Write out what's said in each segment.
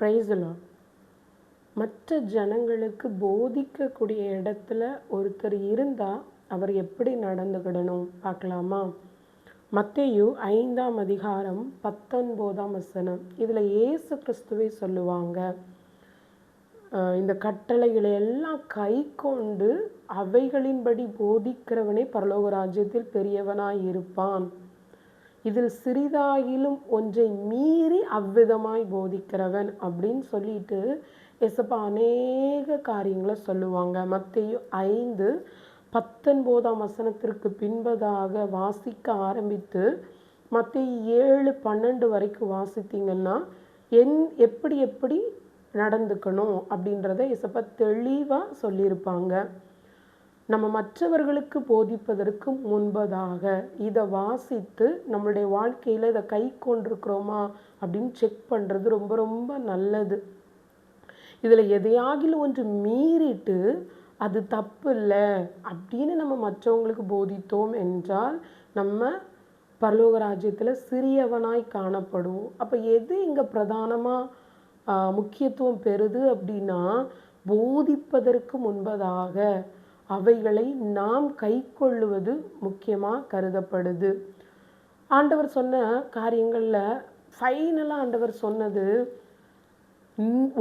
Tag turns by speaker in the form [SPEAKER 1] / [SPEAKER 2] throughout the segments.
[SPEAKER 1] Praise the Lord. மற்ற ஜனங்களுக்கு போதிக்கக்கூடிய இடத்துல ஒருத்தர் இருந்தால் அவர் எப்படி நடந்துக்கிடணும் பார்க்கலாமா? மத்தேயு 5ஆம் அதிகாரம் 19ஆம் வசனம். இதில் இயேசு கிறிஸ்துவை சொல்லுவாங்க, இந்த கட்டளைகளை எல்லாம் கை கொண்டு அவைகளின்படி போதிக்கிறவனே பரலோக ராஜ்யத்தில் பெரியவனாய் இருப்பான். இதில் சிறிதாகிலும் ஒன்றை மீறி அவ்விதமாய் போதிக்கிறவன் அப்படின்னு சொல்லிட்டு ஏசப்பா அநேக காரியங்களை சொல்லுவாங்க. மத்தேயு 5:19 வசனத்திற்கு பின்பதாக வாசிக்க ஆரம்பித்து மத்தேயு 7:12 வரைக்கும் வாசித்தீங்கன்னா எப்படி எப்படி நடந்துக்கணும் அப்படின்றத ஏசப்பா தெளிவாக சொல்லியிருப்பாங்க. நம்ம மற்றவர்களுக்கு போதிப்பதற்கு முன்பதாக இதை வாசித்து நம்மளுடைய வாழ்க்கையில் இதை கை கொண்டிருக்கிறோமா அப்படின்னு செக் பண்ணுறது ரொம்ப ரொம்ப நல்லது. இதில் எதையாகிலும் ஒன்று மீறிட்டு அது தப்பு இல்லை அப்படின்னு நம்ம மற்றவங்களுக்கு போதித்தோம் என்றால் நம்ம பரலோக ராஜ்யத்தில் சிறியவனாய் காணப்படுவோம். அப்போ எது இங்கே பிரதானமாக முக்கியத்துவம் பெறுது அப்படின்னா, போதிப்பதற்கு முன்பதாக அவைகளை நாம் கை கொள்ளுவது முக்கியமாக கருதப்படுது. ஆண்டவர் சொன்ன காரியங்களில் ஃபைனலாக ஆண்டவர் சொன்னது,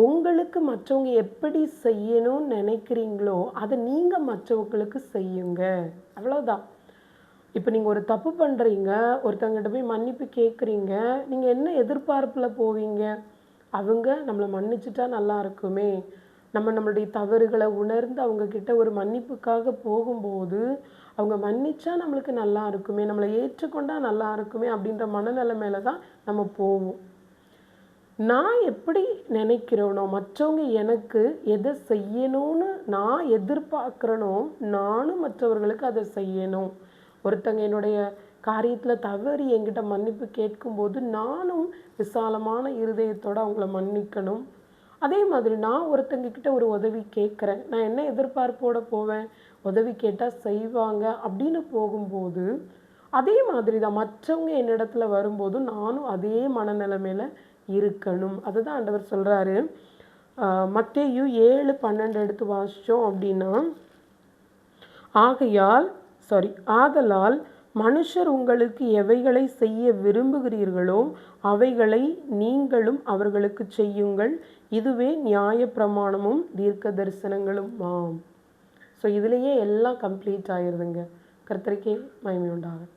[SPEAKER 1] உங்களுக்கு மற்றவங்க எப்படி செய்யணும்னு நினைக்கிறீங்களோ அதை நீங்கள் மற்றவங்களுக்கு செய்யுங்க, அவ்வளோதான். இப்போ நீங்கள் ஒரு தப்பு பண்ணுறீங்க, ஒருத்தவங்கிட்ட போய் மன்னிப்பு கேட்குறீங்க, நீங்கள் என்ன எதிர்பார்ப்பில் போவீங்க? அவங்க நம்மளை மன்னிச்சிட்டா நல்லா இருக்குமே, நம்மளுடைய தவறுகளை உணர்ந்து அவங்கக்கிட்ட ஒரு மன்னிப்புக்காக போகும்போது அவங்க மன்னிச்சா நம்மளுக்கு நல்லா இருக்குமே, நம்மளை ஏற்றுக்கொண்டா நல்லா இருக்குமே அப்படின்ற மனநிலைமையில தான் நம்ம போவோம். நான் எப்படி நினைக்கிறேனோ, மற்றவங்க எனக்கு எதை செய்யணும்னு நான் எதிர்பார்க்குறேனோ நானும் மற்றவர்களுக்கு அதை செய்யணும். ஒருத்தங்க என்னுடைய காரியத்தில் தவறி என்கிட்ட மன்னிப்பு கேட்கும்போது நானும் விசாலமான இருதயத்தோடு அவங்கள மன்னிக்கணும். அதே மாதிரி நான் ஒருத்தங்கக்கிட்ட ஒரு உதவி கேட்குறேன், நான் என்ன எதிர்பார்ப்போடு போவேன்? உதவி கேட்டால் செய்வாங்க அப்படின்னு போகும்போது அதே மாதிரி தான் மற்றவங்க என்னிடத்துல வரும்போது நானும் அதே மனநிலைமையில் இருக்கணும். அதுதான் ஆண்டவர் சொல்கிறாரு. மத்தேயு 7:12 எடுத்து வாசித்தோம் அப்படின்னா, ஆதலால் மனுஷர் உங்களுக்கு எவைகளை செய்ய விரும்புகிறீர்களோ அவைகளை நீங்களும் அவர்களுக்கு செய்யுங்கள், இதுவே நியாயப்பிரமாணமும் தீர்க்க தரிசனங்களும் ஆம். ஸோ இதுலேயே எல்லாம் கம்ப்ளீட் ஆகிடுதுங்க. கர்த்தருக்கே மகிமை உண்டாகட்டும்.